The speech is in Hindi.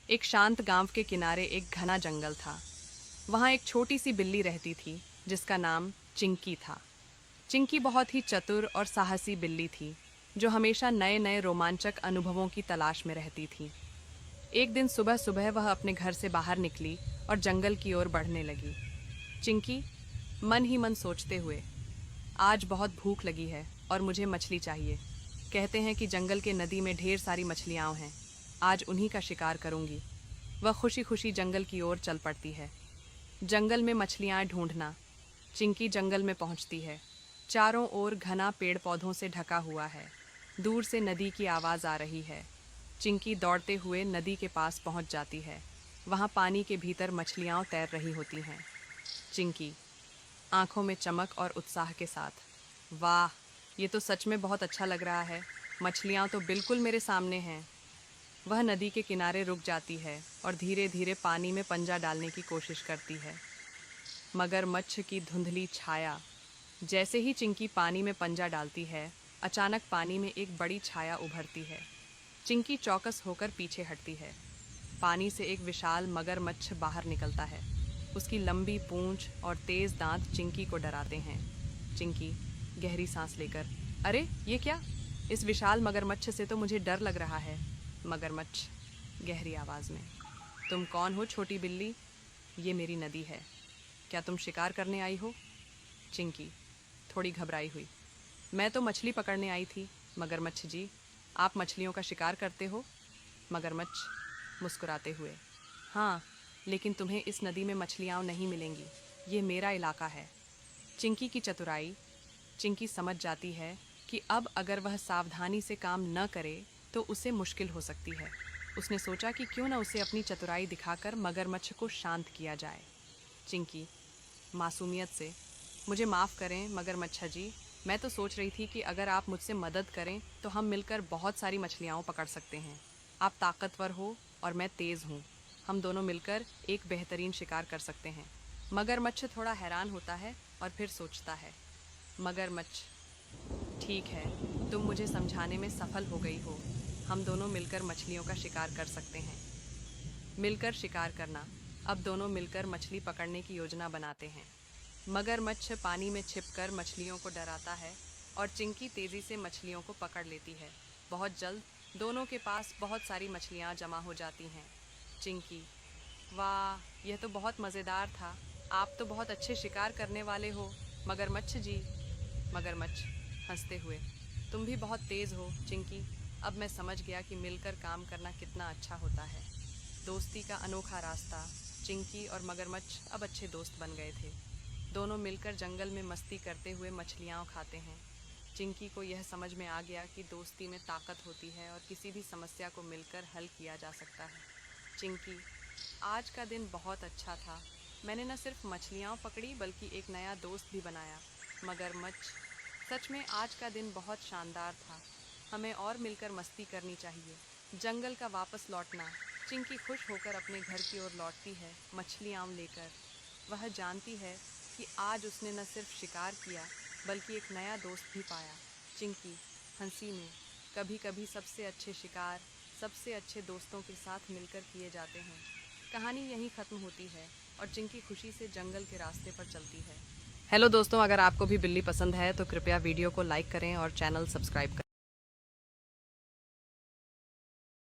एक शांत गांव के किनारे एक घना जंगल था। वहाँ एक छोटी सी बिल्ली रहती थी जिसका नाम चिंकी था। चिंकी बहुत ही चतुर और साहसी बिल्ली थी जो हमेशा नए नए रोमांचक अनुभवों की तलाश में रहती थी। एक दिन सुबह सुबह वह अपने घर से बाहर निकली और जंगल की ओर बढ़ने लगी। चिंकी मन ही मन सोचते हुए, आज बहुत भूख लगी है और मुझे मछली चाहिए। कहते हैं कि जंगल के नदी में ढेर सारी मछलियाँ हैं। आज उन्हीं का शिकार करूंगी। वह खुशी खुशी जंगल की ओर चल पड़ती है। जंगल में मछलियाँ ढूंढना। चिंकी जंगल में पहुंचती है। चारों ओर घना पेड़ पौधों से ढका हुआ है। दूर से नदी की आवाज़ आ रही है। चिंकी दौड़ते हुए नदी के पास पहुंच जाती है। वहाँ पानी के भीतर मछलियाँ तैर रही होती हैं। चिंकी आंखों में चमक और उत्साह के साथ, वाह, ये तो सच में बहुत अच्छा लग रहा है। मछलियाँ तो बिल्कुल मेरे सामने हैं। वह नदी के किनारे रुक जाती है और धीरे धीरे पानी में पंजा डालने की कोशिश करती है। मगरमच्छ की धुंधली छाया। जैसे ही चिंकी पानी में पंजा डालती है, अचानक पानी में एक बड़ी छाया उभरती है। चिंकी चौकस होकर पीछे हटती है। पानी से एक विशाल मगरमच्छ बाहर निकलता है। उसकी लंबी पूंछ और तेज दांत चिंकी को डराते हैं। चिंकी गहरी सांस लेकर, अरे ये क्या? इस विशाल मगरमच्छ से तो मुझे डर लग रहा है। मगरमच्छ गहरी आवाज़ में, तुम कौन हो छोटी बिल्ली? ये मेरी नदी है। क्या तुम शिकार करने आई हो? चिंकी थोड़ी घबराई हुई, मैं तो मछली पकड़ने आई थी। मगरमच्छ जी, आप मछलियों का शिकार करते हो? मगरमच्छ मुस्कुराते हुए, हाँ, लेकिन तुम्हें इस नदी में मछलियाँ नहीं मिलेंगी। ये मेरा इलाका है। चिंकी की चतुराई। चिंकी समझ जाती है कि अब अगर वह सावधानी से काम न करे तो उसे मुश्किल हो सकती है। उसने सोचा कि क्यों न उसे अपनी चतुराई दिखाकर मगरमच्छ को शांत किया जाए। चिंकी मासूमियत से, मुझे माफ़ करें मगरमच्छ जी, मैं तो सोच रही थी कि अगर आप मुझसे मदद करें तो हम मिलकर बहुत सारी मछलियाँ पकड़ सकते हैं। आप ताकतवर हो और मैं तेज़ हूँ। हम दोनों मिलकर एक बेहतरीन शिकार कर सकते हैं। मगरमच्छ थोड़ा हैरान होता है और फिर सोचता है। मगरमच्छ, ठीक है, तुम मुझे समझाने में सफल हो गई हो। हम दोनों मिलकर मछलियों का शिकार कर सकते हैं। मिलकर शिकार करना। अब दोनों मिलकर मछली पकड़ने की योजना बनाते हैं। मगरमच्छ पानी में छिपकर मछलियों को डराता है और चिंकी तेज़ी से मछलियों को पकड़ लेती है। बहुत जल्द दोनों के पास बहुत सारी मछलियाँ जमा हो जाती हैं। चिंकी, वाह, यह तो बहुत मज़ेदार था। आप तो बहुत अच्छे शिकार करने वाले हो मगरमच्छ जी। मगरमच्छ हंसते हुए, तुम भी बहुत तेज़ हो चिंकी। अब मैं समझ गया कि मिलकर काम करना कितना अच्छा होता है। दोस्ती का अनोखा रास्ता। चिंकी और मगरमच्छ अब अच्छे दोस्त बन गए थे। दोनों मिलकर जंगल में मस्ती करते हुए मछलियाँ खाते हैं। चिंकी को यह समझ में आ गया कि दोस्ती में ताकत होती है और किसी भी समस्या को मिलकर हल किया जा सकता है। चिंकी, आज का दिन बहुत अच्छा था। मैंने न सिर्फ मछलियाँ पकड़ी बल्कि एक नया दोस्त भी बनाया। मगरमच्छ, सच में आज का दिन बहुत शानदार था। हमें और मिलकर मस्ती करनी चाहिए। जंगल का वापस लौटना। चिंकी खुश होकर अपने घर की ओर लौटती है, मछलियाँ लेकर। वह जानती है कि आज उसने न सिर्फ शिकार किया बल्कि एक नया दोस्त भी पाया। चिंकी हंसी में, कभी कभी सबसे अच्छे शिकार सबसे अच्छे दोस्तों के साथ मिलकर किए जाते हैं। कहानी यहीं ख़त्म होती है और चिंकी खुशी से जंगल के रास्ते पर चलती है। हेलो दोस्तों, अगर आपको भी बिल्ली पसंद है तो कृपया वीडियो को लाइक करें और चैनल सब्सक्राइब करें।